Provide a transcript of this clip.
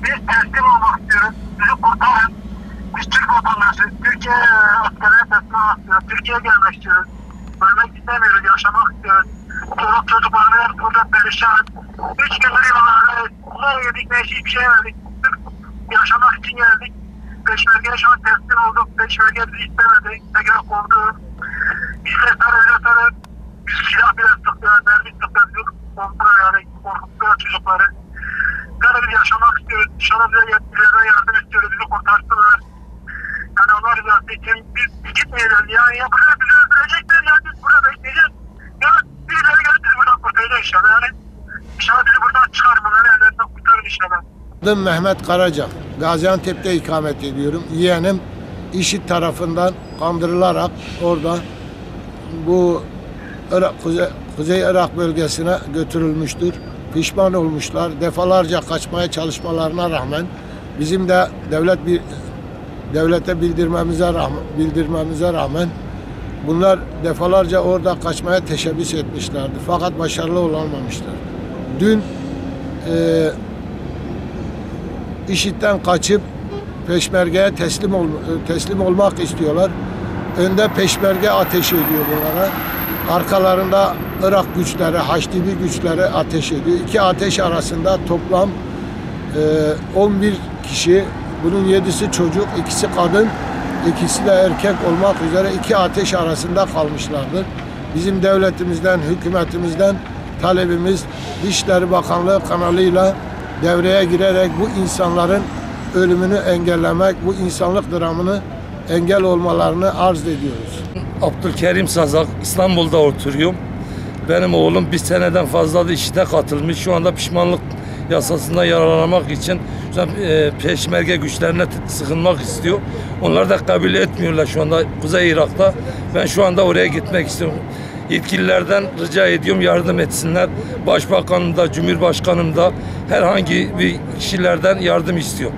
Biz teslim olmak istiyoruz. Bizi kurtarın. Biz Türk vatandaşıyız. Türkiye askerine teslim olmak istiyoruz. Türkiye'ye gelmek istiyoruz. Ölmek istemiyoruz. Yaşamak istiyoruz. Çoluk çocuklarımız burada perişan. 3 gündür yollardayız. Ne yedik ne hiçbir şey yemedik. Sırf yaşamak için geldik. Peşmergeye şu an teslim olduk. Peşmerge bizi istemedi. Tekrar kovdu. İstesler öyle biz silah bile sıktılar. Mermi sıktılar. Korktular yani. Korkuttular çocukları. Yani biz yaşamak istiyoruz. İnşallah bize yetkililerden yardım istiyoruz. Bizi kurtarsınlar. Yani onlar rızası için biz gitmeyelim. Yani ya burada bizi öldürecekler ya biz burada bekleyeceğiz. Ya birileri gelip bizi buradan kurtaracak inşallah. Yani inşallah bizi buradan çıkar. Bunların ellerinden kurtarır inşallah. Adım Mehmet Karaca. Gaziantep'te ikamet ediyorum. Yeğenim IŞİD tarafından kandırılarak orada bu Kuzey Irak bölgesine götürülmüştür. Pişman olmuşlar. Defalarca kaçmaya çalışmalarına rağmen bizim de devlete bildirmemize rağmen bunlar defalarca orada kaçmaya teşebbüs etmişlerdi. Fakat başarılı olamamışlar. Dün IŞİD'den kaçıp Peşmerge'ye teslim olmak istiyorlar. Önde Peşmerge ateş ediyor bunlara. Arkalarında Irak güçleri, Haçlıbi güçleri ateş ediyor. İki ateş arasında toplam 11 kişi, bunun 7'si çocuk, ikisi kadın, ikisi de erkek olmak üzere iki ateş arasında kalmışlardır. Bizim devletimizden, hükümetimizden talebimiz Dışişleri Bakanlığı kanalıyla devreye girerek bu insanların ölümünü engellemek, bu insanlık dramını engel olmalarını arz ediyoruz. Abdülkerim Sazak, İstanbul'da oturuyorum. Benim oğlum bir seneden fazladır IŞİD'e katılmış. Şu anda pişmanlık yasasında yararlanmak için peşmerge güçlerine sığınmak istiyor. Onlar da kabul etmiyorlar şu anda Kuzey Irak'ta. Ben şu anda oraya gitmek istiyorum. Yetkililerden rica ediyorum yardım etsinler. Başbakanım da, Cumhurbaşkanım da herhangi bir kişilerden yardım istiyor.